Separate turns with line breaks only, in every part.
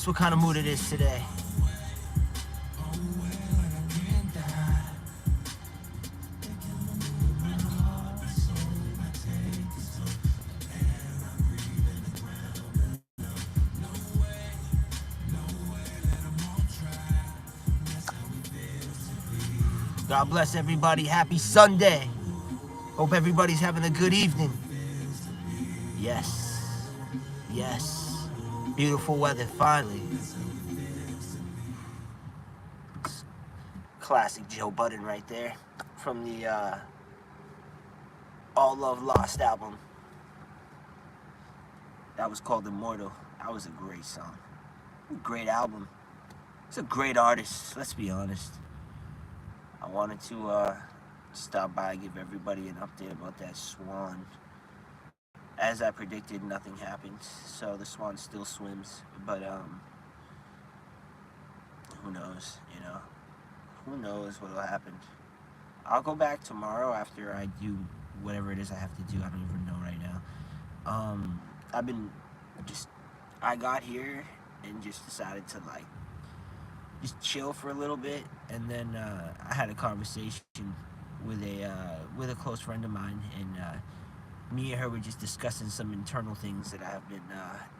guess what kind of mood it is today. God bless everybody. Happy Sunday. Hope everybody's having a good evening. Yes. Yes. Beautiful weather, finally. Classic Joe Budden right there from the All Love Lost album. That was called Immortal. That was a great song. Great album. He's a great artist, let's be honest. I wanted to stop by and give everybody an update about that swan. As I predicted, nothing happened, so the swan still swims, but who knows, you know? Who knows what will happen. I'll go back tomorrow after I do whatever it is I have to do. I don't even know right now. I got here and just decided to like just chill for a little bit, and then I had a conversation with a close friend of mine, and me and her were just discussing some internal things that I've been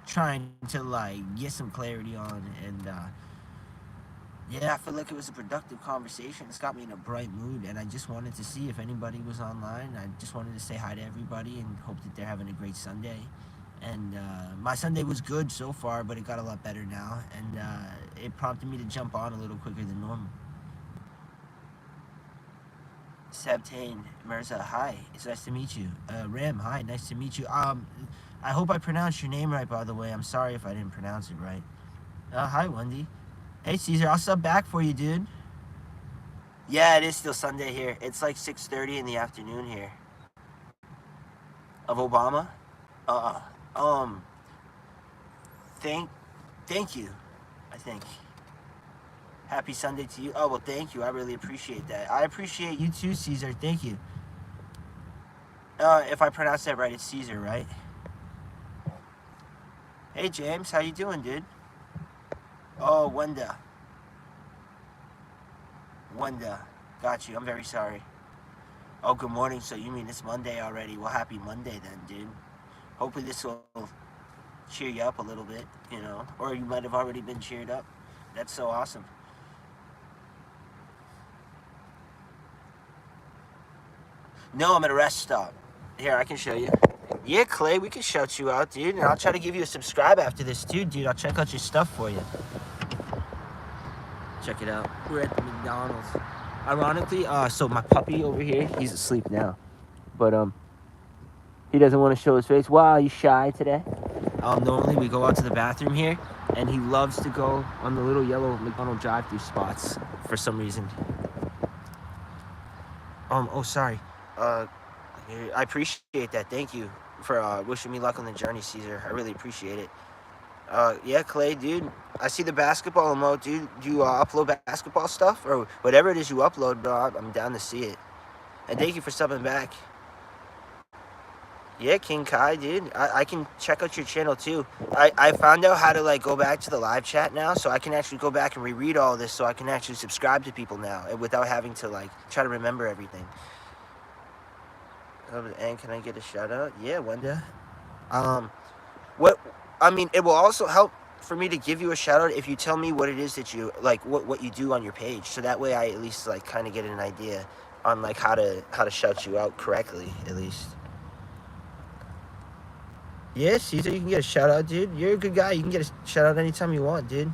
trying to like get some clarity on, and yeah, I feel like it was a productive conversation. It's got me in a bright mood, and I just wanted to see if anybody was online. I just wanted to say hi to everybody and hope that they're having a great Sunday. And my Sunday was good so far, but it got a lot better now, and it prompted me to jump on a little quicker than normal. Sebtane Mirza, hi, it's nice to meet you. Ram, hi, nice to meet you. I hope I pronounced your name right, by the way. I'm sorry if I didn't pronounce it right. Hi, Wendy. Hey, Caesar, I'll sub back for you, dude. Yeah, it is still Sunday here. It's like 6:30 in the afternoon here. Of Obama? Thank you, I think. Happy Sunday to you. Oh, well, thank you. I really appreciate that. I appreciate you too, Caesar. Thank you. If I pronounce that right, it's Caesar, right? Hey, James. How you doing, dude? Oh, Wenda. Got you. I'm very sorry. Oh, good morning. So you mean it's Monday already? Well, happy Monday then, dude. Hopefully this will cheer you up a little bit, you know, or you might have already been cheered up. That's so awesome. No, I'm at a rest stop. Here, I can show you. Yeah, Clay, we can shout you out, dude, and I'll try to give you a subscribe after this too, dude. I'll check out your stuff for you. Check it out. We're at the McDonald's. Ironically, so my puppy over here, he's asleep now, but he doesn't want to show his face. Wow, you shy today? Normally we go out to the bathroom here, and he loves to go on the little yellow McDonald's drive-thru spots for some reason. Oh, sorry. I appreciate that. Thank you for wishing me luck on the journey, Caesar. I really appreciate it. Yeah, Clay, dude. I see the basketball emote, dude. Do you upload basketball stuff? Or whatever it is you upload, bro, I'm down to see it. And thank you for subbing back. Yeah, King Kai, dude. I can check out your channel, too. I found out how to, like, go back to the live chat now, so I can actually go back and reread all this, so I can actually subscribe to people now without having to, like, try to remember everything. And can I get a shout-out? Yeah, Wenda. It will also help for me to give you a shout-out if you tell me what it is that you, like, what you do on your page, so that way I at least, like, kind of get an idea on, like, how to shout you out correctly, at least. Yeah, Caesar, you can get a shout-out, dude. You're a good guy. You can get a shout-out anytime you want, dude.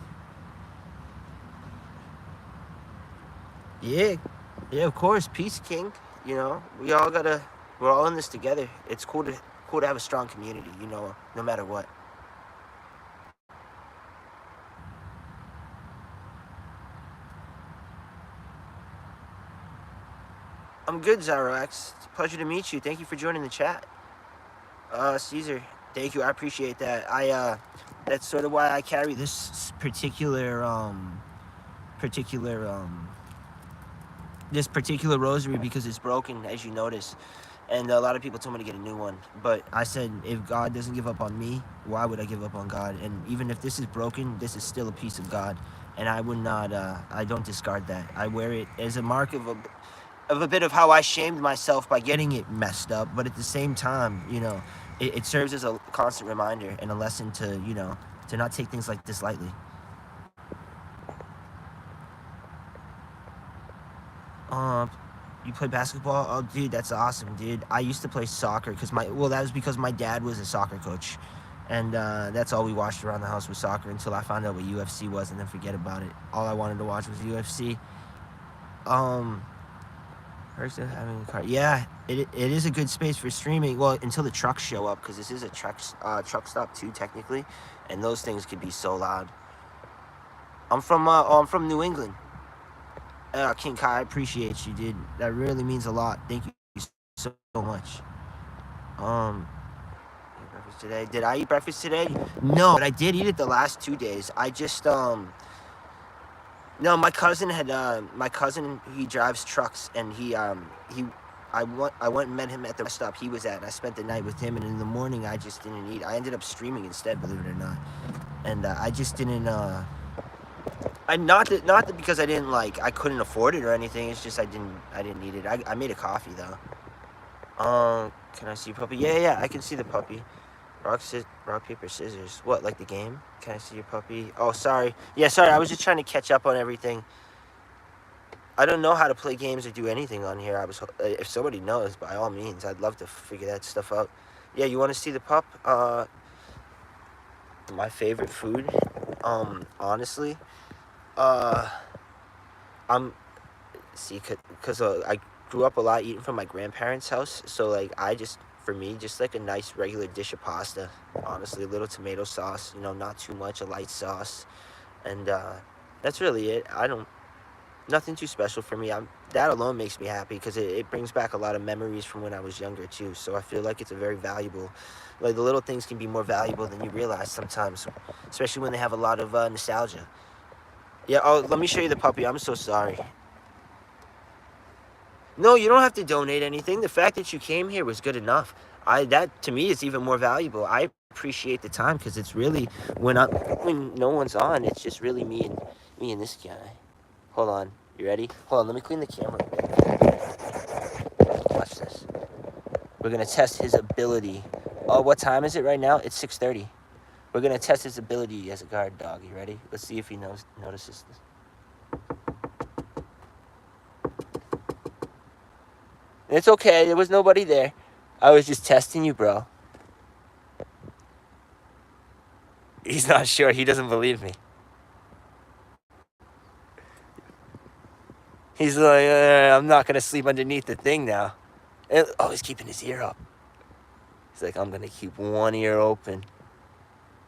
Yeah, of course. Peace, King. You know, we're all in this together. It's cool to have a strong community, you know, no matter what. I'm good, Zyrox. It's a pleasure to meet you. Thank you for joining the chat. Caesar, thank you. I appreciate that. That's sort of why I carry this particular rosary, because it's broken, as you notice. And a lot of people told me to get a new one. But I said, if God doesn't give up on me, why would I give up on God? And even if this is broken, this is still a piece of God. And I would not, I don't discard that. I wear it as a mark of a bit of how I shamed myself by getting it messed up. But at the same time, you know, it serves as a constant reminder and a lesson to, you know, to not take things like this lightly. You play basketball? Oh, dude, that's awesome, dude. I used to play soccer because that was because my dad was a soccer coach, and that's all we watched around the house was soccer until I found out what UFC was, and then forget about it. All I wanted to watch was UFC. Person having a car. Yeah, it is a good space for streaming. Well, until the trucks show up, because this is a truck stop too, technically, and those things could be so loud. I'm from New England. King Kai, I appreciate you, dude. That really means a lot. Thank you so much. Breakfast today. Did I eat breakfast today? No, but I did eat it the last 2 days. I just no, my cousin he drives trucks, and I went and met him at the rest stop he was at, and I spent the night with him, and in the morning I just didn't eat. I ended up streaming instead, believe it or not. And I just didn't not that because I couldn't afford it or anything. It's just I didn't need it. I made a coffee though. Can I see puppy? Yeah, I can see the puppy. Rock, paper, scissors. What, like the game? Can I see your puppy? Oh, sorry. Yeah, sorry. I was just trying to catch up on everything. I don't know how to play games or do anything on here. If somebody knows, by all means, I'd love to figure that stuff out. Yeah, you want to see the pup? My favorite food, honestly. Because I grew up a lot eating from my grandparents' house, so like for me, just like a nice regular dish of pasta, honestly, a little tomato sauce, you know, not too much, a light sauce, and that's really it. Nothing too special for me. That alone makes me happy because it brings back a lot of memories from when I was younger too, so I feel like it's a very valuable, like the little things can be more valuable than you realize sometimes, especially when they have a lot of nostalgia. Yeah, let me show you the puppy. I'm so sorry. No, you don't have to donate anything. The fact that you came here was good enough. That to me is even more valuable. I appreciate the time because it's really when no one's on, it's just really me and this guy. Hold on, you ready? Hold on, let me clean the camera. Watch this. We're gonna test his ability. Oh, what time is it right now? It's 6:30. We're gonna test his ability as a guard dog. You ready? Let's see if he notices this. It's okay. There was nobody there. I was just testing you, bro. He's not sure. He doesn't believe me. He's like, I'm not going to sleep underneath the thing now. Oh, he's keeping his ear up. He's like, I'm going to keep one ear open.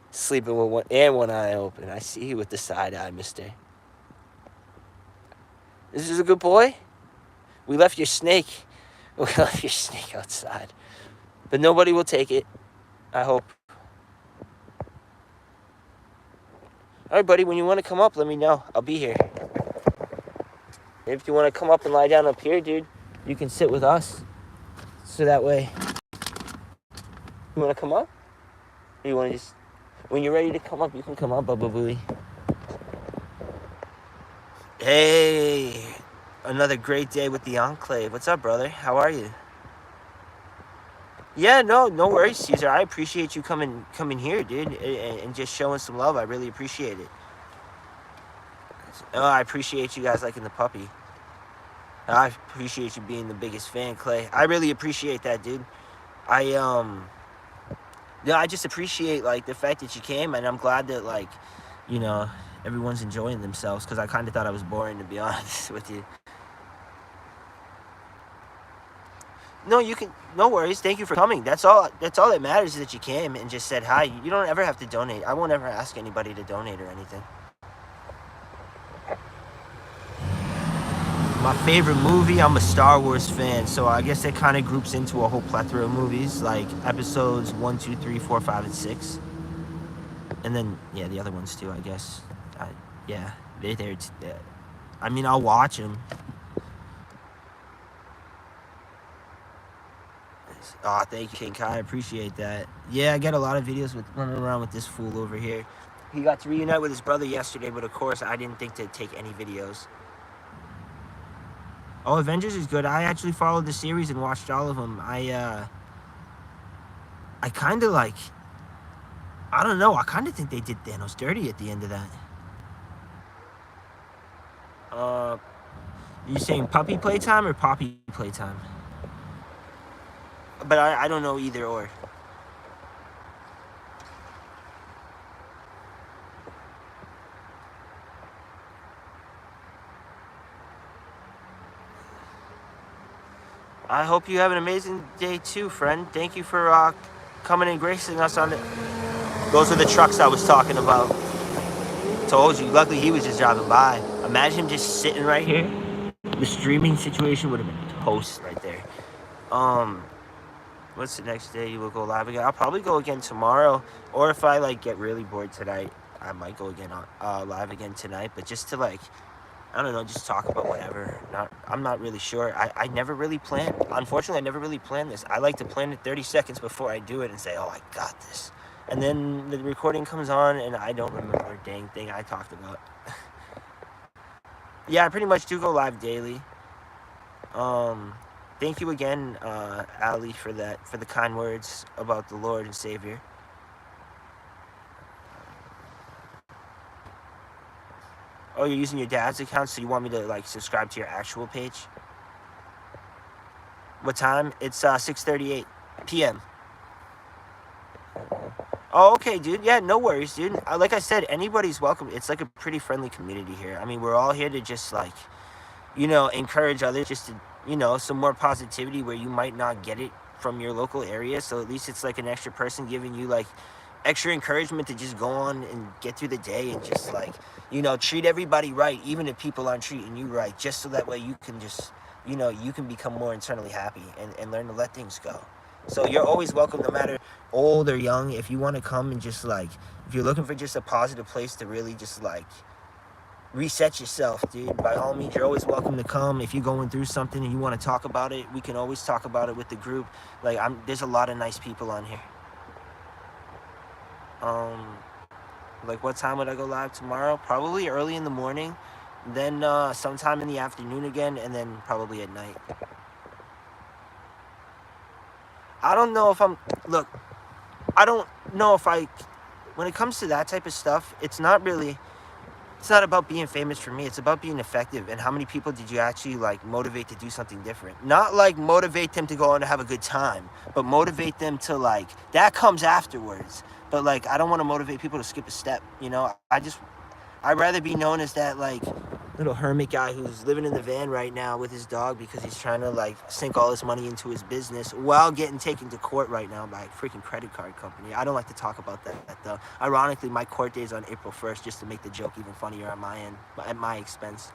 Sleeping with one eye open. I see you with the side eye, mister. This is a good boy. We left your snake. We left your snake outside. But nobody will take it. I hope. All right, buddy, when you want to come up, let me know. I'll be here. If you want to come up and lie down up here, dude, you can sit with us. So that way. You want to come up? Or you want to just... When you're ready to come up, you can come up, Bubba Booey. Hey, another great day with the Enclave. What's up, brother? How are you? Yeah, no worries, Caesar. I appreciate you coming here, dude, and just showing some love. I really appreciate it. Oh, I appreciate you guys liking the puppy. I appreciate you being the biggest fan, Clay. I really appreciate that, dude. I just appreciate, like, the fact that you came, and I'm glad that, like, you know, everyone's enjoying themselves, because I kind of thought I was boring, to be honest with you. No, you can, no worries. Thank you for coming. That's all that matters is that you came and just said hi. You don't ever have to donate. I won't ever ask anybody to donate or anything. My favorite movie, I'm a Star Wars fan, so I guess it kind of groups into a whole plethora of movies, like episodes 1, 2, 3, 4, 5, and 6. And then, yeah, the other ones too, I guess. Yeah, I mean, I'll watch them. Aw, thank you, King Kai. I appreciate that. Yeah, I get a lot of videos with running around with this fool over here. He got to reunite with his brother yesterday, but of course I didn't think to take any videos. Oh, Avengers is good. I actually followed the series and watched all of them. I kind of like, I don't know. I kind of think they did Thanos dirty at the end of that. You saying puppy playtime or poppy playtime? But I don't know either or. I hope you have an amazing day too, friend. Thank you for coming and gracing us on it. Those are the trucks I was talking about. Told you. Luckily, he was just driving by. Imagine him just sitting right here. The streaming situation would have been toast right there. What's the next day you will go live again? I'll probably go again tomorrow, or if I like get really bored tonight, I might go again on live again tonight. But just to like, I don't know, just talk about whatever. I'm not really sure. I never really plan. Unfortunately, I never really plan this. I like to plan it 30 seconds before I do it and say, oh, I got this. And then the recording comes on and I don't remember a dang thing I talked about. Yeah, I pretty much do go live daily. Thank you again, Ali, for the kind words about the Lord and Savior. Oh, you're using your dad's account, so you want me to like subscribe to your actual page? What time? It's 6:38 p.m. Oh, okay, dude. Yeah, no worries, dude. Like I said, anybody's welcome. It's like a pretty friendly community here. I mean, we're all here to just like, you know, encourage others, just to, you know, some more positivity where you might not get it from your local area. So at least it's like an extra person giving you like extra encouragement to just go on and get through the day and just like, you know, treat everybody right, even if people aren't treating you right, just so that way you can just, you know, you can become more internally happy and learn to let things go. So you're always welcome, no matter old or young. If you want to come and just like, if you're looking for just a positive place to really just like reset yourself, dude, by all means, you're always welcome to come. If you're going through something and you want to talk about it, we can always talk about it with the group. Like, there's a lot of nice people on here. Like, what time would I go live tomorrow? Probably early in the morning, then sometime in the afternoon again, and then probably at night. I don't know if look, I don't know if when it comes to that type of stuff, it's not about being famous for me. It's about being effective. And how many people did you actually like motivate to do something different? Not like motivate them to go on to have a good time, but motivate them to like, that comes afterwards. But like, I don't want to motivate people to skip a step, you know? I'd rather be known as that like little hermit guy who's living in the van right now with his dog because he's trying to like sink all his money into his business while getting taken to court right now by a freaking credit card company. I don't like to talk about that though. Ironically, my court day is on April 1st, just to make the joke even funnier on my end, at my expense.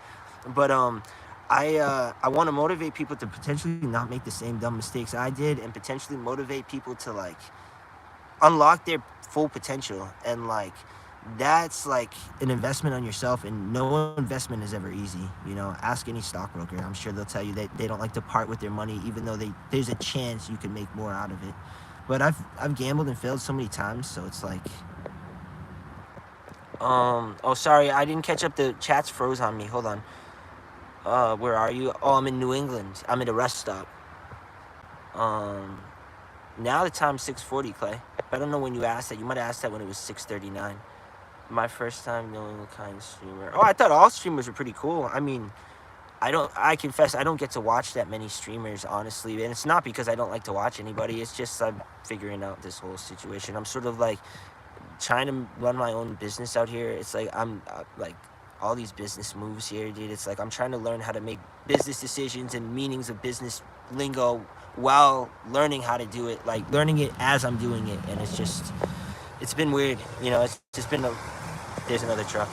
But I want to motivate people to potentially not make the same dumb mistakes I did, and potentially motivate people to like unlock their full potential. And like, that's like an investment on yourself, and no investment is ever easy. You know, ask any stockbroker. I'm sure they'll tell you that they don't like to part with their money, even though there's a chance you can make more out of it. But I've gambled and failed so many times, so it's like, oh, sorry, I didn't catch up. The chat's froze on me. Hold on. Where are you? Oh, I'm in New England. I'm at a rest stop. Now the time's 6:40, Clay. I don't know when you asked that. You might have asked that when it was 6:39. My first time knowing what kind of streamer. Oh, I thought all streamers were pretty cool. I mean, I confess, I don't get to watch that many streamers, honestly. And it's not because I don't like to watch anybody. It's just I'm figuring out this whole situation. I'm sort of like trying to run my own business out here. It's like I'm like all these business moves here, dude. It's like I'm trying to learn how to make business decisions and meanings of business lingo while learning how to do it, like learning it as I'm doing it. And it's been weird, you know. It's just been there's another truck.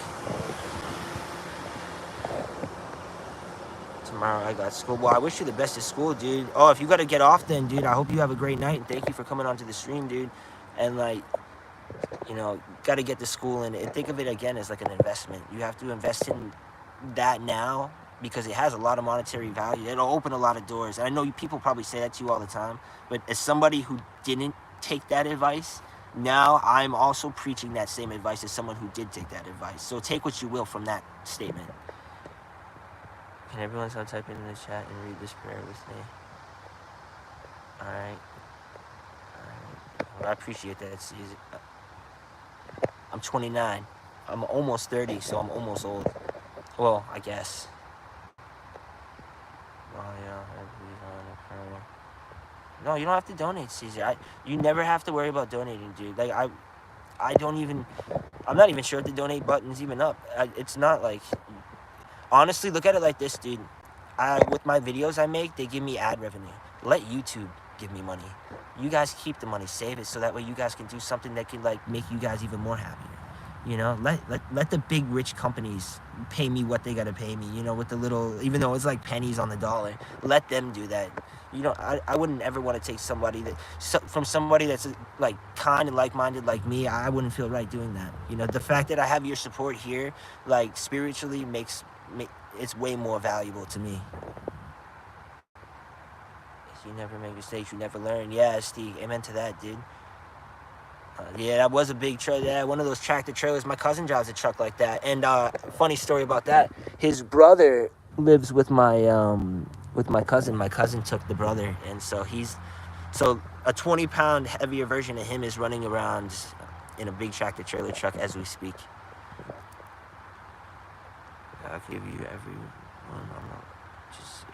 Tomorrow I got school. Well, I wish you the best at school, dude. Oh, if you got to get off then, dude, I hope you have a great night, and thank you for coming onto the stream, dude. And like, you know, got to get to school, and think of it again as like an investment. You have to invest in that now because it has a lot of monetary value. It'll open a lot of doors. And I know people probably say that to you all the time, but as somebody who didn't take that advice, now I'm also preaching that same advice as someone who did take that advice. So take what you will from that statement. Can everyone start typing in the chat and read this prayer with me? All right. Well, I appreciate that. I'm 29. I'm almost 30, so I'm almost old. Well, I guess. No, you don't have to donate, Caesar. You never have to worry about donating, dude. Like, I'm not even sure if the donate button's even up. It's not like, honestly, look at it like this, dude. With my videos I make, they give me ad revenue. Let YouTube give me money. You guys keep the money, save it, so that way you guys can do something that can, like, make you guys even more happier. You know, let the big rich companies pay me what they gotta pay me, you know, with the little, even though it's like pennies on the dollar, let them do that. You know, I wouldn't ever want to take somebody from somebody that's like kind and like-minded like me. I wouldn't feel right doing that. You know, the fact that I have your support here, like, spiritually it's way more valuable to me. You never make mistakes, you never learn. Yeah, Steve, amen to that, dude. Yeah, that was a big trailer. Yeah, one of those tractor trailers. My cousin drives a truck like that. And funny story about that. His brother lives with my cousin. My cousin took the brother, and so a 20-pound heavier version of him is running around in a big tractor trailer truck as we speak. I'll give you everyone. I'm not just saved.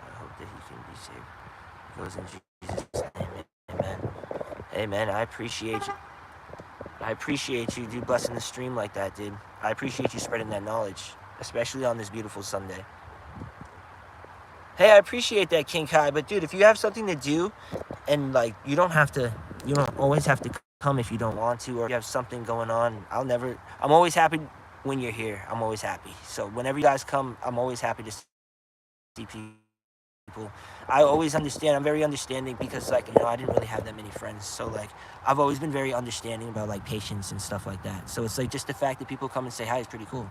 I hope that he can be saved. It goes in Jesus' name. Amen. Hey, man, I appreciate you. I appreciate you, dude, blessing the stream like that, dude. I appreciate you spreading that knowledge, especially on this beautiful Sunday. Hey, I appreciate that, King Kai, but, dude, if you have something to do and, like, you don't always have to come if you don't want to, or if you have something going on, I'm always happy when you're here. I'm always happy. So whenever you guys come, I'm always happy to see people. I always understand. I'm very understanding because, like, you know, I didn't really have that many friends. So, like, I've always been very understanding about, like, patience and stuff like that. So it's like just the fact that people come and say hi is pretty cool.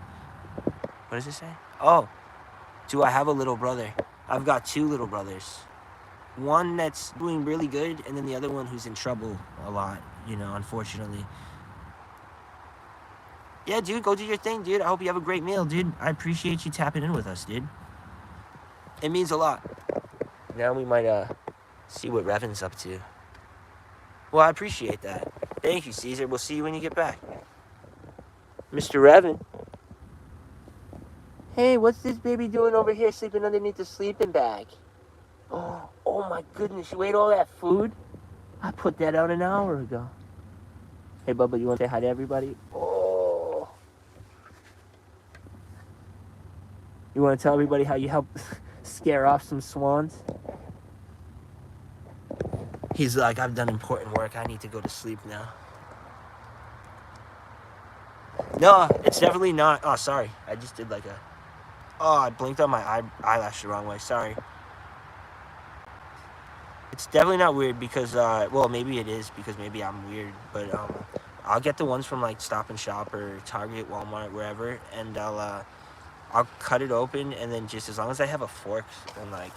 What does it say? Oh, do I have a little brother? I've got 2 little brothers. One that's doing really good, and then the other one who's in trouble a lot, you know, unfortunately. Yeah, dude, go do your thing, dude. I hope you have a great meal, dude. I appreciate you tapping in with us, dude. It means a lot. Now we might see what Revan's up to. Well, I appreciate that. Thank you, Caesar. We'll see you when you get back. Mr. Revan. Hey, what's this baby doing over here sleeping underneath the sleeping bag? Oh my goodness, you ate all that food? I put that out an hour ago. Hey, Bubba, you want to say hi to everybody? Oh. You want to tell everybody how you helped scare off some swans? He's like, I've done important work. I need to go to sleep now. No, it's definitely not. Oh, sorry. I just did like a... Oh, I blinked on my eyelash the wrong way. Sorry. It's definitely not weird because, well, maybe it is because maybe I'm weird. But I'll get the ones from, like, Stop and Shop or Target, Walmart, wherever. And I'll cut it open. And then just as long as I have a fork and, like...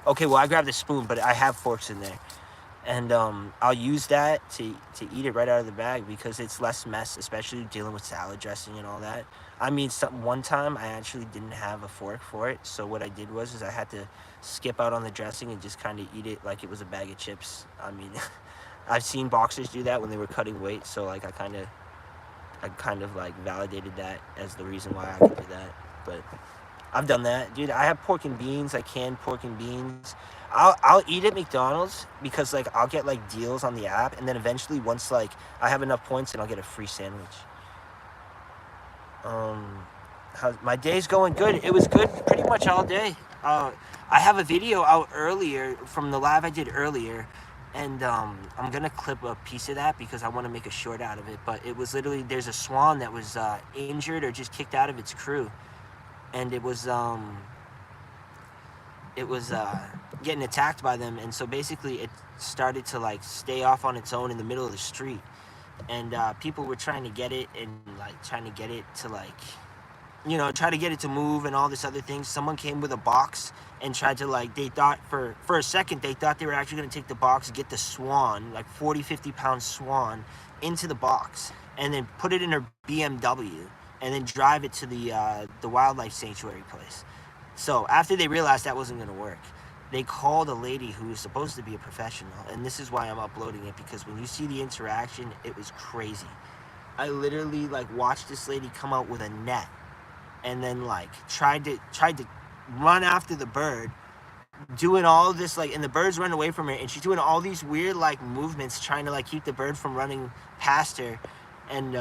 Okay, well, I grabbed a spoon, but I have forks in there. And I'll use that to eat it right out of the bag because it's less mess, especially dealing with salad dressing and all that. I mean, one time I actually didn't have a fork for it. So what I did was I had to skip out on the dressing and just kind of eat it like it was a bag of chips. I mean, I've seen boxers do that when they were cutting weight. So, like, I kind of like validated that as the reason why I could do that. But I've done that, dude. I have pork and beans, like canned pork and beans. I'll eat at McDonald's because, like, I'll get, like, deals on the app, and then eventually once, like, I have enough points, then I'll get a free sandwich. My day's going good. It was good pretty much all day. I have a video out earlier from the live I did earlier, and I'm gonna clip a piece of that because I want to make a short out of it. But it was literally, there's a swan that was injured or just kicked out of its crew, and it was getting attacked by them, and so basically it started to, like, stay off on its own in the middle of the street, and people were trying to get it and, like, trying to get it to, like, you know, try to get it to move and all this other things. Someone came with a box and tried to, like, they thought for a second, they thought they were actually going to take the box, get the swan, like 40, 50-pound swan, into the box and then put it in her BMW and then drive it to the wildlife sanctuary place. So after they realized that wasn't going to work, they called a lady who was supposed to be a professional. And this is why I'm uploading it, because when you see the interaction, it was crazy. I literally, like, watched this lady come out with a net and then, like, tried to run after the bird, doing all this, like, and the bird's running away from her, and she's doing all these weird, like, movements trying to, like, keep the bird from running past her. And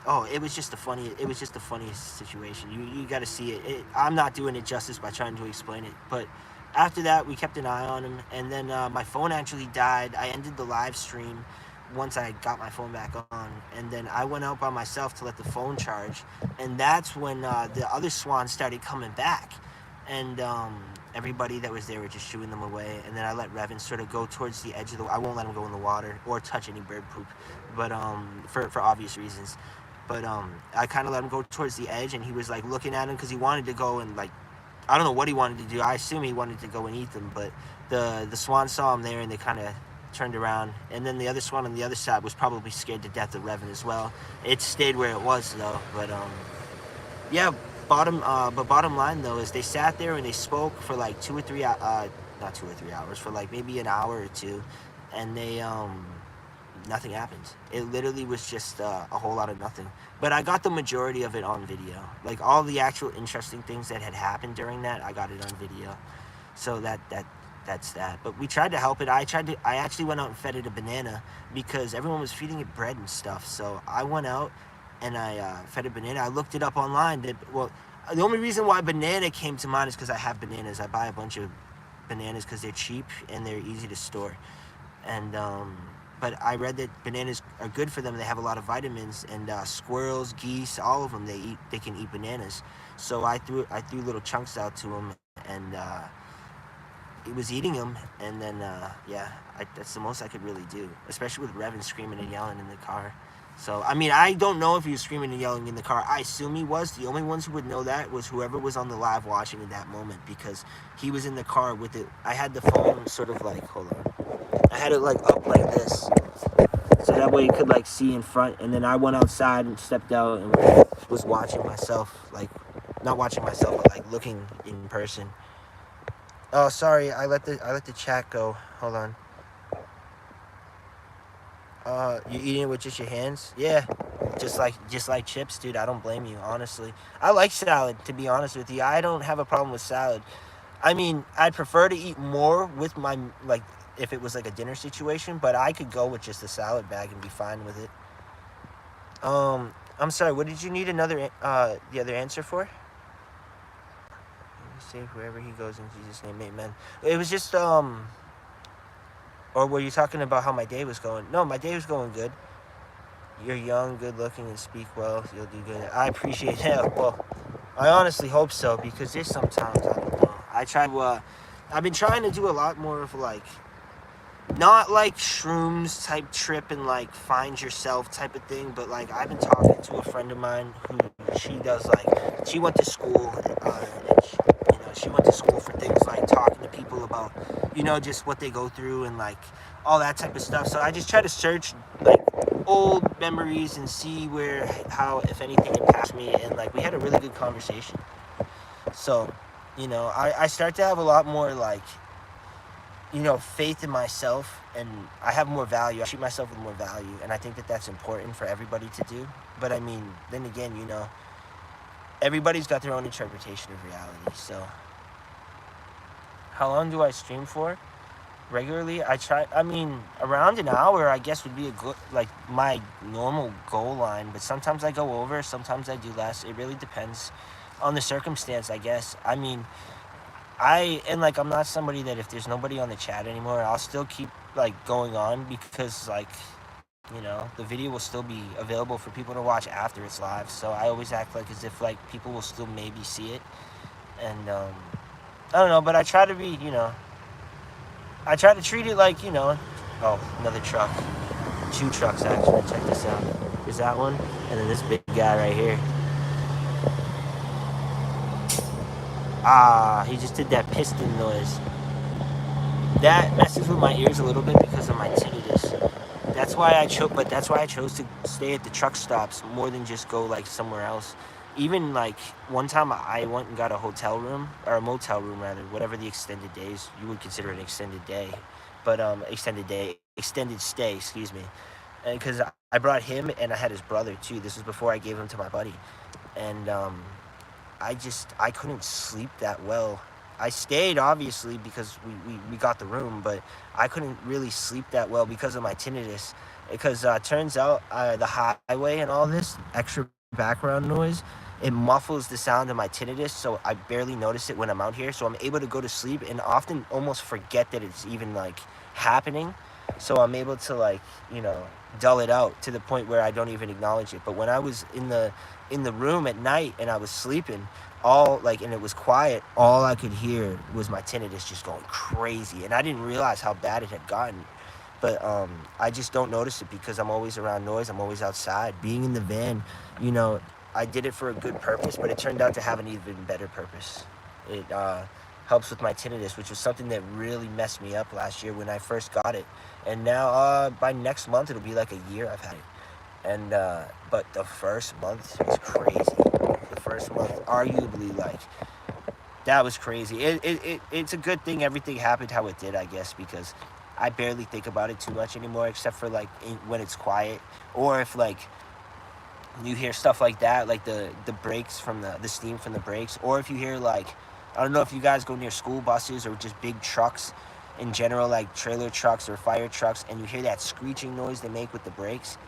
oh, it was just the funniest situation. You got to see it. I'm not doing it justice by trying to explain it, but after that we kept an eye on him. And then my phone actually died. I ended the live stream once I got my phone back on, and then I went out by myself to let the phone charge, and that's when the other swans started coming back, and everybody that was there were just shooing them away. And then I let Revan sort of go towards the edge of I won't let him go in the water or touch any bird poop, but for obvious reasons. But I kind of let him go towards the edge, and he was, like, looking at him because he wanted to go and, like, I don't know what he wanted to do. I assume he wanted to go and eat them, but the swan saw him there, and they kind of turned around. And then the other swan on the other side was probably scared to death of Revan as well. It stayed where it was, though. But yeah, bottom line, though, is they sat there and they spoke for like 2 or 3 not 2 or 3 hours, for like maybe an hour or two, and they nothing happened. It literally was just a whole lot of nothing. But I got the majority of it on video. Like, all the actual interesting things that had happened during that, I got it on video. So that's that. But we tried to help it. I actually went out and fed it a banana because everyone was feeding it bread and stuff. So I went out and I fed it banana. I looked it up online. Well, the only reason why banana came to mind is because I have bananas. I buy a bunch of bananas because they're cheap and they're easy to store. And but I read that bananas are good for them. They have a lot of vitamins, and squirrels, geese, all of them, they can eat bananas. So I threw little chunks out to them, and he was eating them. And then yeah, that's the most I could really do, especially with Revan screaming and yelling in the car. So I mean, I don't know if he was screaming and yelling in the car. I assume he was. The only ones who would know that was whoever was on the live watching at that moment, because he was in the car with it. I had the phone sort of like, hold on, I had it like up like this, so that way you could like see in front. And then I went outside and stepped out and was watching myself, like, not watching myself, but like looking in person. Oh, sorry, I let the chat go. Hold on. You eating it with just your hands? Yeah, just like chips, dude. I don't blame you, honestly. I like salad, to be honest with you. I don't have a problem with salad. I mean, I'd prefer to eat more with my, like, if it was like a dinner situation, but I could go with just a salad bag and be fine with it. I'm sorry, what did you need the other answer for? Save wherever he goes in Jesus' name, amen. It was just, or were you talking about how my day was going? No, my day was going good. You're young, good looking, and speak well. You'll do good. I appreciate that. Well, I honestly hope so, because there's sometimes, I don't know. I've been trying to do a lot more of, like, not like shrooms type trip and like find yourself type of thing, but like I've been talking to a friend of mine who she does, like, she went to school, and she went to school for things like talking to people about, just what they go through and like all that type of stuff. So I just try to search like old memories and see how, if anything, impacts me. And like, we had a really good conversation. So, I start to have a lot more like, faith in myself, and I have more value. I treat myself with more value, and I think that that's important for everybody to do. But I mean, then again, everybody's got their own interpretation of reality. So, how long do I stream for? Regularly, around an hour, I guess, would be a good, like, my normal goal line. But sometimes I go over, sometimes I do less. It really depends on the circumstance, I guess. I mean, I'm not somebody that if there's nobody on the chat anymore, I'll still keep, like, going on, because, like, the video will still be available for people to watch after it's live. So I always act like as if, like, people will still maybe see it. And, I don't know, but I try to be, I try to treat it like, oh, another truck. 2 trucks, actually. Check this out. There's that one, and then this big guy right here. He just did that piston noise. That messes with my ears a little bit because of my tinnitus. That's why I chose to stay at the truck stops more than just go like somewhere else. Even like one time I went and got a hotel room, or a motel room rather, whatever the extended days you would consider an extended day, but extended stay, excuse me. And because I brought him and I had his brother too. This was before I gave him to my buddy, and I couldn't sleep that well. I stayed obviously because we got the room, but I couldn't really sleep that well because of my tinnitus. Because turns out the highway and all this extra background noise, it muffles the sound of my tinnitus, so I barely notice it when I'm out here. So I'm able to go to sleep and often almost forget that it's even like happening. So I'm able to like, dull it out to the point where I don't even acknowledge it. But when I was in the room at night and I was sleeping, and it was quiet, all I could hear was my tinnitus just going crazy, and I didn't realize how bad it had gotten. But I just don't notice it because I'm always around noise. I'm always outside. Being in the van, I did it for a good purpose, but it turned out to have an even better purpose. It helps with my tinnitus, which was something that really messed me up last year when I first got it. And now by next month, it'll be like a year I've had it. And but the first month was crazy. The first month, arguably, like, that was crazy. It's a good thing everything happened how it did, I guess, because I barely think about it too much anymore, except for like when it's quiet, or if like you hear stuff like that, like the brakes from the steam from the brakes, or if you hear like, I don't know if you guys go near school buses or just big trucks in general, like trailer trucks or fire trucks, and you hear that screeching noise they make with the brakes.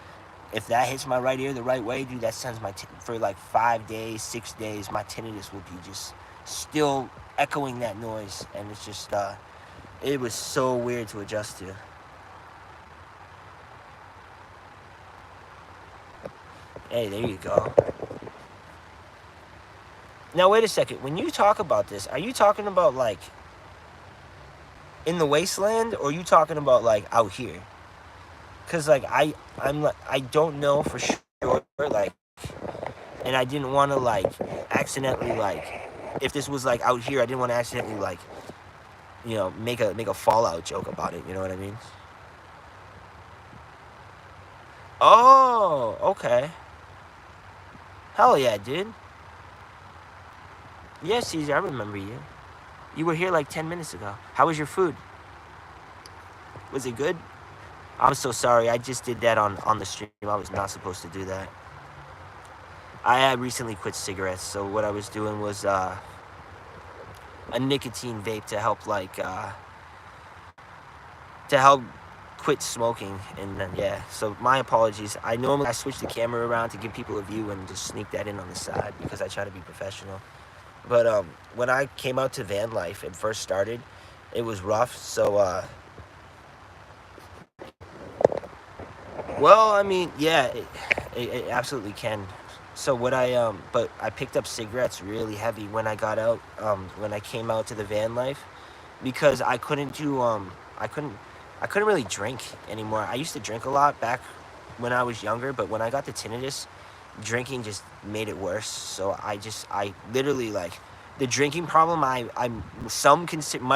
If that hits my right ear the right way, dude, that sends for like 5 days, 6 days, my tinnitus will be just still echoing that noise, and it's just it was so weird to adjust to. Hey, there you go. Now wait a second. When you talk about this, are you talking about like in the wasteland, or are you talking about like out here? Cause like I don't know for sure, like, and I didn't want to like accidentally, like, if this was like out here, I didn't want to accidentally like, make a Fallout joke about it. You know what I mean? Oh, okay. Hell yeah, dude. Yeah, Caesar, I remember you. You were here like 10 minutes ago. How was your food? Was it good? I'm so sorry. I just did that on the stream. I was not supposed to do that. I had recently quit cigarettes, so what I was doing was a nicotine vape to help quit smoking. And then, yeah, so my apologies. I switch the camera around to give people a view and just sneak that in on the side because I try to be professional. But when I came out to van life and first started, it was rough. So well, I mean, yeah, it absolutely can. So but I picked up cigarettes really heavy when I got out, when I came out to the van life, because I couldn't really drink anymore. I used to drink a lot back when I was younger, but when I got the tinnitus, drinking just made it worse. So I literally, like, the drinking problem might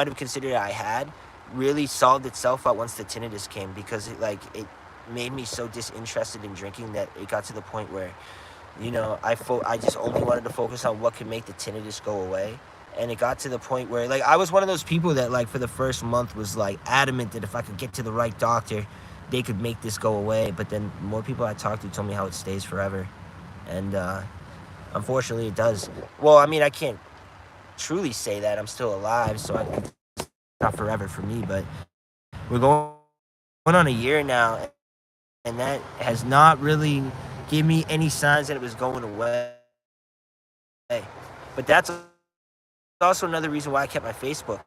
have considered I had really solved itself out once the tinnitus came, because it made me so disinterested in drinking that it got to the point where, I just only wanted to focus on what could make the tinnitus go away. And it got to the point where, like, I was one of those people that, like, for the first month was, like, adamant that if I could get to the right doctor, they could make this go away. But then more people I talked to told me how it stays forever. And unfortunately, it does. Well, I mean, I can't truly say that. I'm still alive, so it's not forever for me. But we're going on a year now, and that has not really given me any signs that it was going away. But that's also another reason why I kept my Facebook,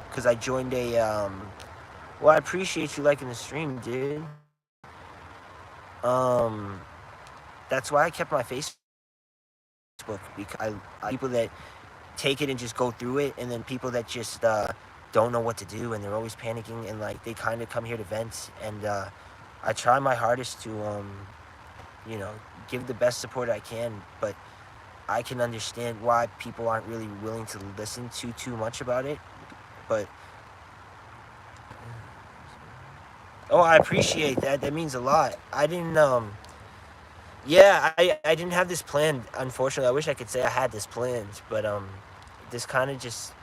because I joined well, I appreciate you liking the stream, dude. That's why I kept my Facebook, because people that take it and just go through it, and then people that just don't know what to do, and they're always panicking, and like they kind of come here to vent, and I try my hardest to give the best support I can. But I can understand why people aren't really willing to listen to too much about it. But oh, I appreciate that. That means a lot. I didn't yeah, I didn't have this planned. Unfortunately, I wish I could say I had this planned, but this kind of just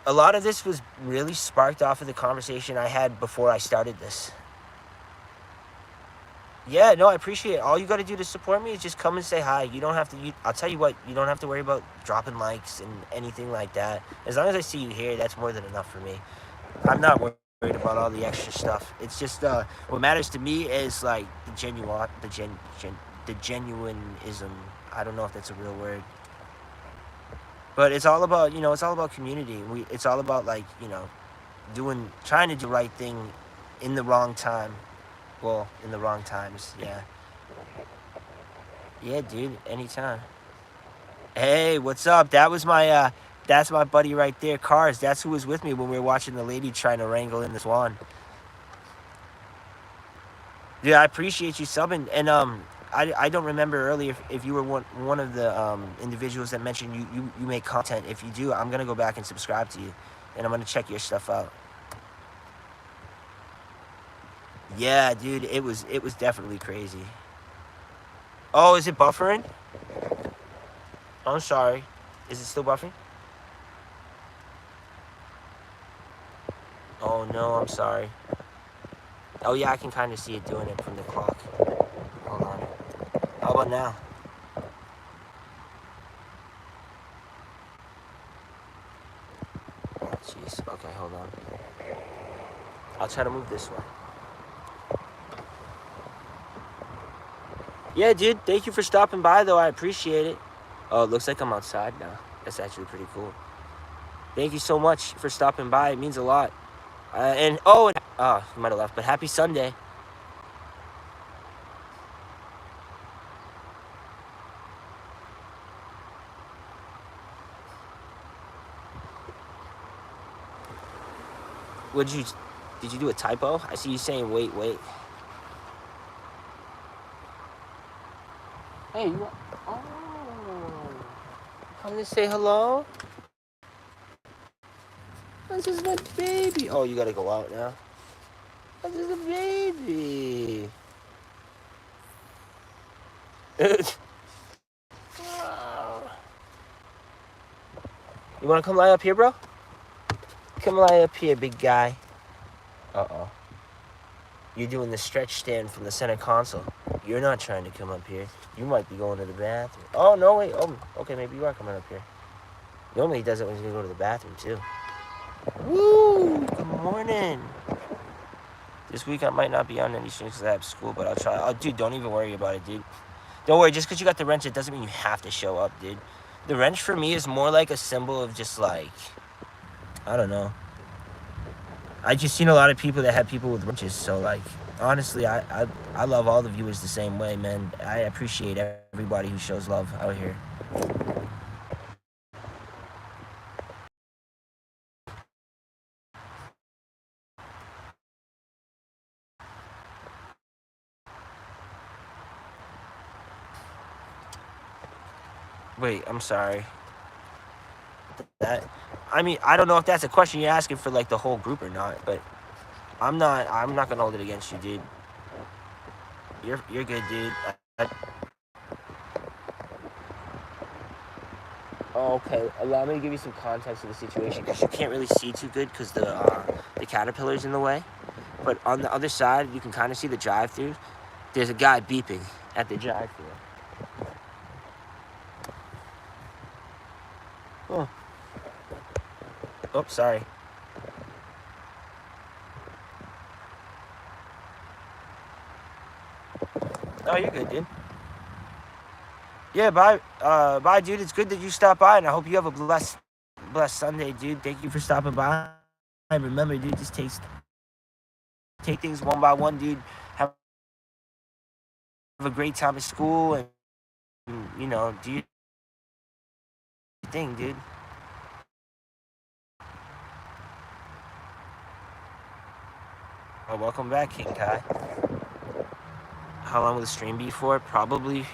a lot of this was really sparked off of the conversation I had before I started this. Yeah, no, I appreciate it. All you got to do to support me is just come and say hi. You don't have to. I'll tell you what. You don't have to worry about dropping likes and anything like that. As long as I see you here, that's more than enough for me. I'm not worried about all the extra stuff. It's just what matters to me is like the genuineism. I don't know if that's a real word, but it's all about it's all about community. It's all about like trying to do the right thing in the wrong time. Well, in the wrong times, yeah. Yeah, dude, anytime. Hey, what's up? That's my buddy right there, Cars. That's who was with me when we were watching the lady trying to wrangle in the swan. Yeah, I appreciate you subbing, and I don't remember earlier if you were one of the individuals that mentioned you make content. If you do, I'm gonna go back and subscribe to you, and I'm gonna check your stuff out. Yeah, dude, it was definitely crazy. Oh, is it buffering? I'm sorry. Is it still buffering? Oh no, I'm sorry. Oh yeah, I can kind of see it doing it from the clock. Hold on. How about now? Oh jeez. Okay, hold on. I'll try to move this way. Yeah, dude. Thank you for stopping by, though. I appreciate it. Oh, it looks like I'm outside now. That's actually pretty cool. Thank you so much for stopping by. It means a lot. You might have left, but happy Sunday. Did you do a typo? I see you saying wait, wait. Hey, oh, come to say hello? This is my baby. Oh, you gotta go out now. This is a baby. Wow. You wanna come lie up here, bro? Come lie up here, big guy. Uh-oh. You're doing the stretch stand from the center console. You're not trying to come up here. You might be going to the bathroom. Oh, no, wait. Oh, okay, maybe you are coming up here. Normally he does it when he's going to go to the bathroom, too. Woo! Good morning. This week I might not be on any streams because I have school, but I'll try. Oh, dude, don't even worry about it, dude. Don't worry. Just because you got the wrench, it doesn't mean you have to show up, dude. The wrench for me is more like a symbol of just like, I don't know. I just seen a lot of people that have people with wrenches, so like, honestly, I love all the viewers the same way, man. I appreciate everybody who shows love out here. Wait, I'm sorry. I mean, I don't know if that's a question you're asking for like the whole group or not, but I'm not gonna hold it against you, dude. You're good, dude. Oh, okay. Allow me to give you some context of the situation because you can't really see too good because the caterpillar's in the way. But on the other side, you can kind of see the drive-through. There's a guy beeping at the drive-through. Oh. Oh, sorry. Oh, you're good, dude. Yeah, bye, dude. It's good that you stopped by, and I hope you have a blessed Sunday, dude. Thank you for stopping by. And remember, dude, just take things one by one, dude. Have a great time at school, and do your thing, dude. Oh, welcome back, King Kai. How long will the stream be for? Probably,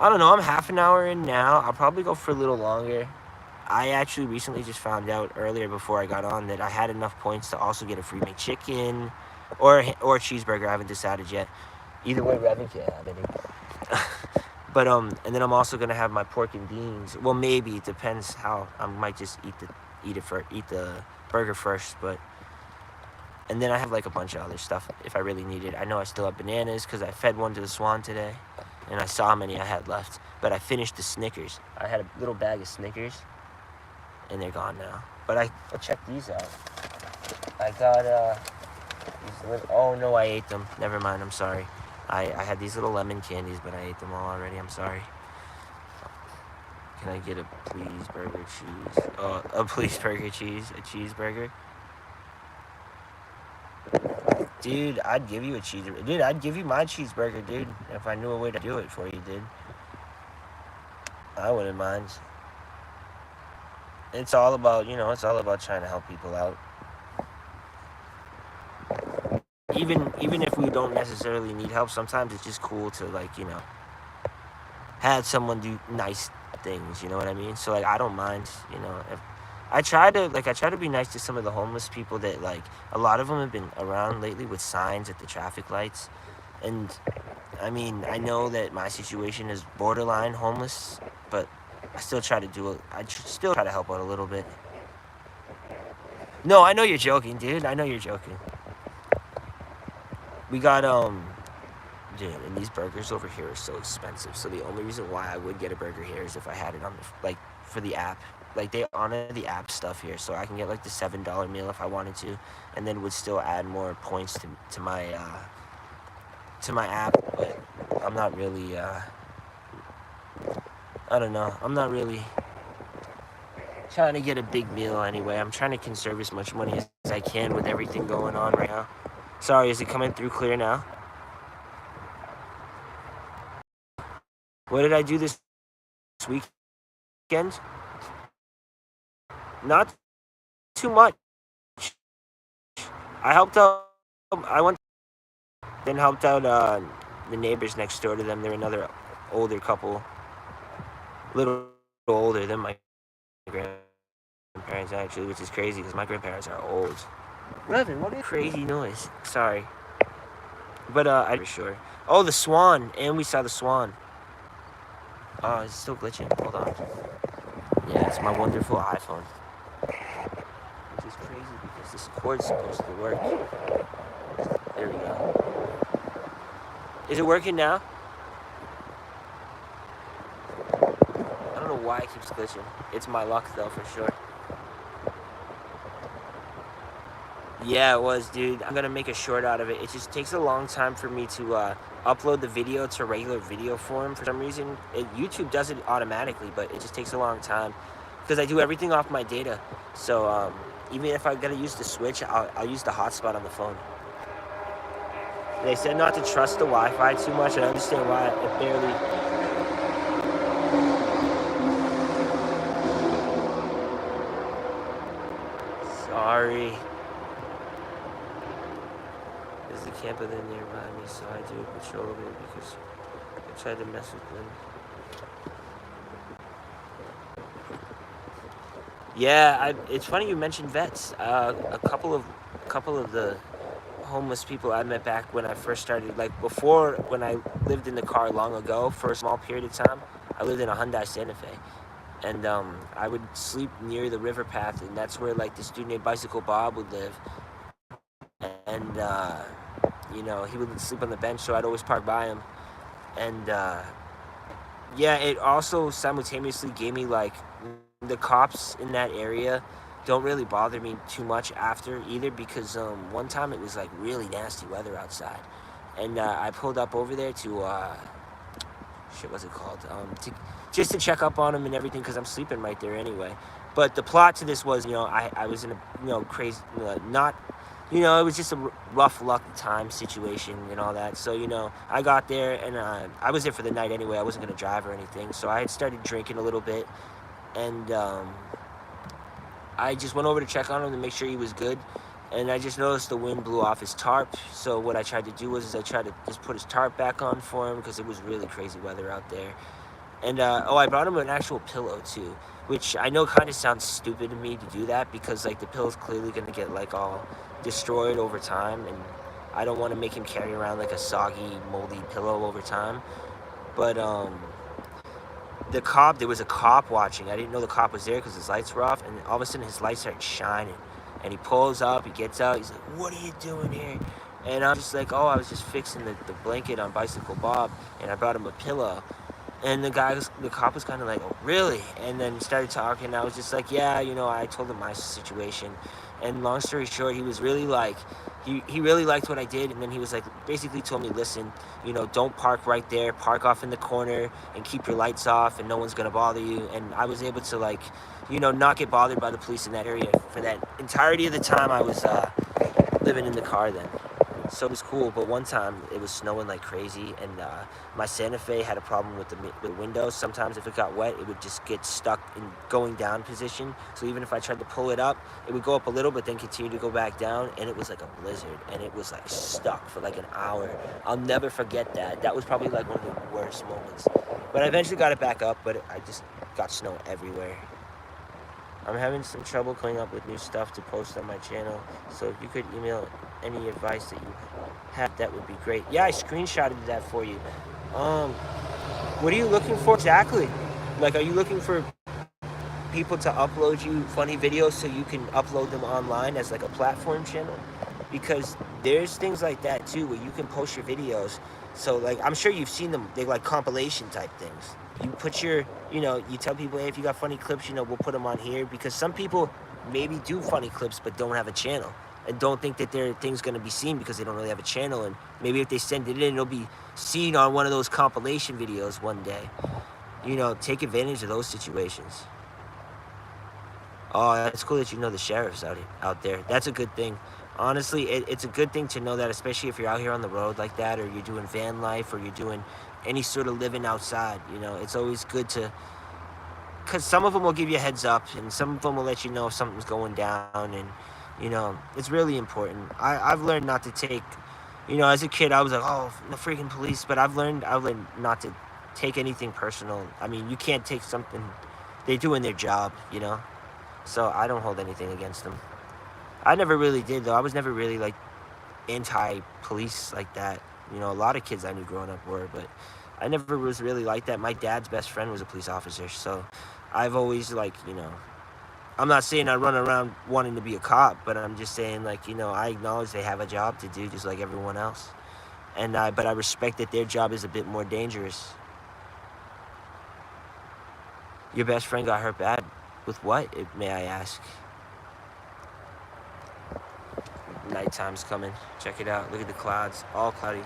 I don't know. I'm half an hour in now. I'll probably go for a little longer. I actually recently just found out earlier before I got on that I had enough points to also get a free McChicken or a cheeseburger. I haven't decided yet. Either way, Revan can't have any. But and then I'm also gonna have my pork and beans. Well, maybe it depends how. I might just eat the burger first, but. And then I have like a bunch of other stuff if I really need it. I know I still have bananas because I fed one to the swan today, and I saw how many I had left. But I finished the Snickers. I had a little bag of Snickers, and they're gone now. But I'll check these out. I got these little. Oh no, I ate them. Never mind. I'm sorry. I had these little lemon candies, but I ate them all already. I'm sorry. Can I get a please burger cheese? Oh, a please burger cheese, a cheeseburger. Dude, I'd give you a cheeseburger. Dude, I'd give you my cheeseburger, dude, if I knew a way to do it for you, dude. I wouldn't mind. It's all about, it's all about trying to help people out. Even if we don't necessarily need help, sometimes it's just cool to, like, have someone do nice things, you know what I mean? So, like, I don't mind, if I try to be nice to some of the homeless people that, like, a lot of them have been around lately with signs at the traffic lights. And, I mean, I know that my situation is borderline homeless, but I still try to do it. I still try to help out a little bit. No, I know you're joking, dude. I know you're joking. We got, dude, and these burgers over here are so expensive. So the only reason why I would get a burger here is if I had it on, for the app. Like, they honor the app stuff here, so I can get, like, the $7 meal if I wanted to, and then would still add more points to my app, but I'm not really, I don't know, I'm not really trying to get a big meal anyway. I'm trying to conserve as much money as I can with everything going on right now. Sorry, is it coming through clear now? What did I do this weekend? Not too much. I helped out. I went, then helped out the neighbors next door to them. They're another older couple, a little older than my grandparents actually, which is crazy because my grandparents are old. Revan, what is crazy noise? Sorry, but I'm for sure. Oh, the swan, and we saw the swan. Oh, it's still glitching. Hold on. Yeah, it's my wonderful iPhone. Which is crazy because this cord's supposed to work. There we go. Is it working now? I don't know why it keeps glitching. It's my luck though, for sure. Yeah, it was, dude. I'm gonna make a short out of it. It just takes a long time for me to upload the video to regular video form for some reason. YouTube does it automatically, but it just takes a long time because I do everything off my data. So even if I gotta use the switch, I'll use the hotspot on the phone. They said not to trust the Wi-Fi too much. I understand why it barely. Sorry. There's the camper there nearby me, so I do a patrol over it because I tried to mess with them. Yeah, it's funny you mentioned vets. A couple of the homeless people I met back when I first started, like before when I lived in the car long ago for a small period of time, I lived in a Hyundai Santa Fe. And I would sleep near the river path, and that's where like this dude named Bicycle Bob would live. And he would sleep on the bench, so I'd always park by him. And yeah, it also simultaneously gave me like the cops in that area don't really bother me too much after either because one time it was like really nasty weather outside, and I pulled up over there to what's it called? Just to check up on him and everything because I'm sleeping right there anyway. But the plot to this was, I was in a crazy, not, it was just a rough luck time situation and all that. So, I got there and I was there for the night anyway. I wasn't going to drive or anything. So I had started drinking a little bit, and I just went over to check on him to make sure he was good. And I just noticed the wind blew off his tarp. So what I tried to do was I tried to just put his tarp back on for him because it was really crazy weather out there. And oh, I brought him an actual pillow too, which I know kind of sounds stupid to me to do that because like the pillow's clearly gonna get like all destroyed over time, and I don't want to make him carry around like a soggy, moldy pillow over time. But there was a cop watching. I didn't know the cop was there because his lights were off, and all of a sudden his lights started shining, and he pulls up, he gets out, he's like, "What are you doing here?" And I'm just like, "Oh, I was just fixing the blanket on Bicycle Bob, and I brought him a pillow." And the cop was kind of like, "Oh, really?" And then he started talking. And I was just like, "Yeah, I told him my situation." And long story short, he was really like, he really liked what I did. And then he was like, basically told me, "Listen, don't park right there. Park off in the corner and keep your lights off, and no one's gonna bother you." And I was able to like, not get bothered by the police in that area for that entirety of the time I was living in the car then. So it was cool, but one time it was snowing like crazy, and my Santa Fe had a problem with the windows. Sometimes if it got wet, it would just get stuck in going down position. So even if I tried to pull it up, it would go up a little, but then continue to go back down, and it was like a blizzard, and it was like stuck for like an hour. I'll never forget that. That was probably like one of the worst moments. But I eventually got it back up, but I just got snow everywhere. I'm having some trouble coming up with new stuff to post on my channel, so if you could email any advice that you have, that would be great. Yeah, I screenshotted that for you. What are you looking for exactly? Like, are you looking for people to upload you funny videos so you can upload them online as like a platform channel? Because there's things like that too where you can post your videos. So like, I'm sure you've seen them. They're like compilation type things. You put your, you tell people, hey, if you got funny clips, we'll put them on here, because some people maybe do funny clips but don't have a channel and don't think that their thing's going to be seen because they don't really have a channel. And maybe if they send it in, it'll be seen on one of those compilation videos one day. Take advantage of those situations. Oh, that's cool that you know the sheriff's out there. That's a good thing. Honestly, it's a good thing to know that, especially if you're out here on the road like that, or you're doing van life, or you're doing any sort of living outside. It's always good to, because some of them will give you a heads up, and some of them will let you know if something's going down, and it's really important. I've learned not to take, as a kid I was like, oh, the freaking police, but I've learned not to take anything personal. I mean, you can't take something, they're doing their job, so I don't hold anything against them. I never really did, though. I was never really like anti-police like that. A lot of kids I knew growing up were, but I never was really like that. My dad's best friend was a police officer, so I've always like, I'm not saying I run around wanting to be a cop, but I'm just saying like, I acknowledge they have a job to do just like everyone else. But I respect that their job is a bit more dangerous. Your best friend got hurt bad. With what, may I ask? Nighttime's coming. Check it out. Look at the clouds. All cloudy.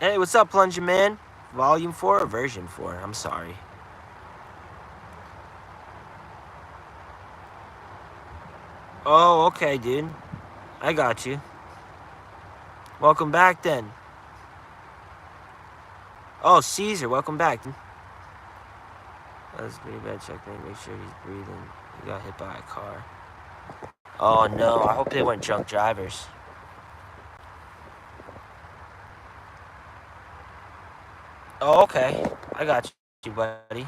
Hey, what's up, Plunger Man? Volume 4 or version 4? I'm sorry. Oh, okay, dude. I got you. Welcome back, then. Oh, Caesar, welcome back. Let's be a bad checkmate. Make sure he's breathing. He got hit by a car. Oh, no. I hope they weren't drunk drivers. Oh, okay. I got you, buddy.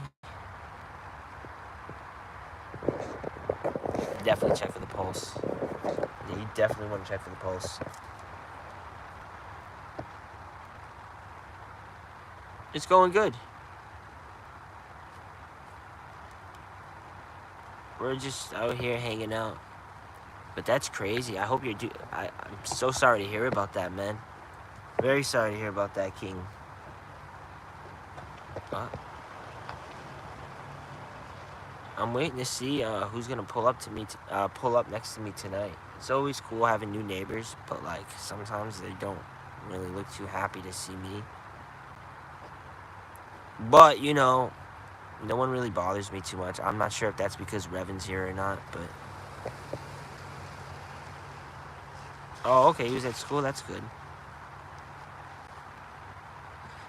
Definitely check for the pulse. Yeah, you definitely want to check for the pulse. It's going good. We're just out here hanging out. But that's crazy. I hope you're I'm so sorry to hear about that, man. Very sorry to hear about that, King. I'm waiting to see who's gonna pull up next to me tonight. It's always cool having new neighbors, but like sometimes they don't really look too happy to see me. But No one really bothers me too much. I'm not sure if that's because Revan's here or not, but... Oh, okay, he was at school. That's good.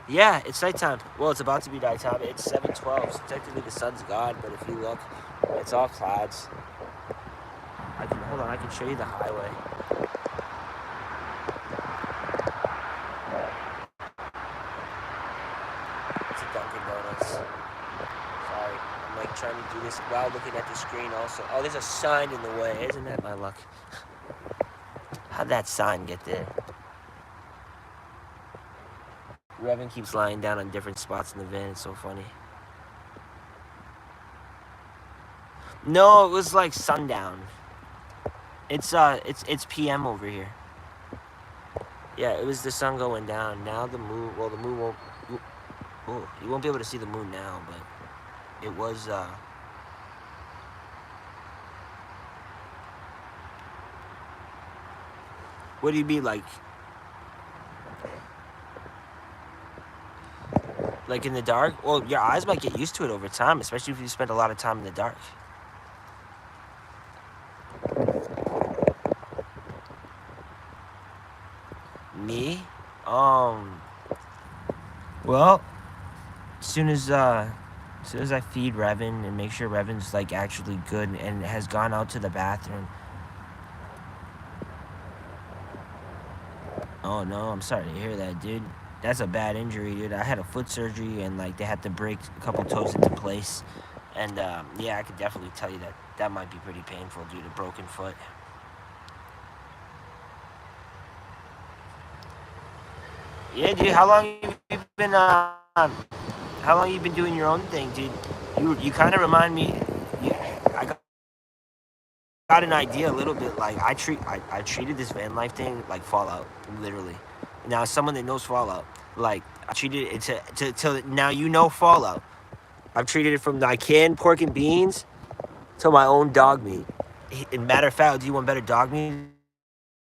Yeah, it's nighttime. Well, it's about to be nighttime. It's 7:12, so technically the sun's gone, but if you look, it's all clouds. Hold on, I can show you the highway. It's a Dunkin' Donuts. Sorry, I'm like trying to do this while looking at the screen also. Oh, there's a sign in the way. Isn't that my luck? How'd that sign get there? Revan keeps lying down on different spots in the van. It's so funny. No, it was like sundown. It's PM over here. Yeah, it was the sun going down. Now the moon. Well, the moon won't. Oh, you won't be able to see the moon now, but it was. What do you mean, like? Like in the dark? Well, your eyes might get used to it over time, especially if you spend a lot of time in the dark. Me? Well, as soon as I feed Revan and make sure Revan's like actually good and has gone out to the bathroom. Oh no, I'm sorry to hear that, dude. That's a bad injury, dude. I had a foot surgery and like they had to break a couple toes into place. And yeah, I could definitely tell you that might be pretty painful due to broken foot. Yeah, dude. How long you been doing your own thing, dude? You kind of remind me. Yeah, I got an idea a little bit. Like I treated this van life thing like Fallout, literally. Now, as someone that knows Fallout, like I treated it to now you know Fallout. I've treated it from my canned pork and beans to my own dog meat. Matter of fact, do you want better dog meat?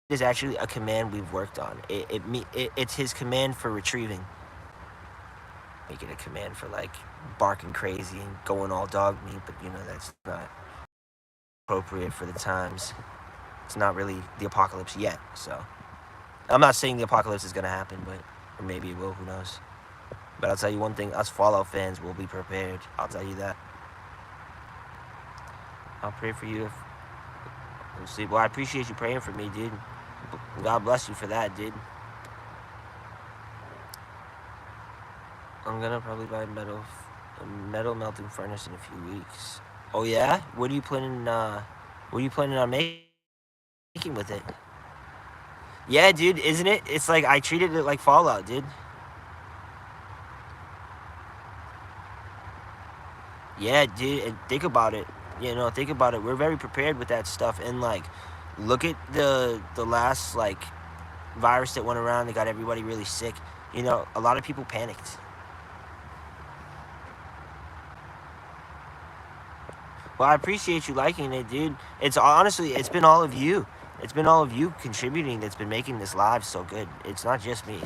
Is actually a command we've worked on. It's his command for retrieving. Make it a command for like barking crazy and going all dog meat, but you know that's not appropriate for the times. It's not really the apocalypse yet, so I'm not saying the apocalypse is gonna happen, but or maybe it will. Who knows? But I'll tell you one thing: us Fallout fans will be prepared. I'll tell you that. I'll pray for you. We'll see. Well, I appreciate you praying for me, dude. God bless you for that, dude. I'm gonna probably buy a metal melting furnace in a few weeks. Oh yeah? What are you planning on making with it? Yeah, dude, isn't it? It's like I treated it like Fallout, dude. Yeah, dude, and think about it. You know, think about it. We're very prepared with that stuff, and like, look at the last like virus that went around that got everybody really sick. You know, a lot of people panicked. Well, I appreciate you liking it, dude. It's honestly, it's been all of you. It's been all of you contributing that's been making this live so good. It's not just me.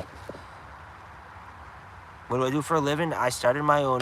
What do I do for a living? I started my own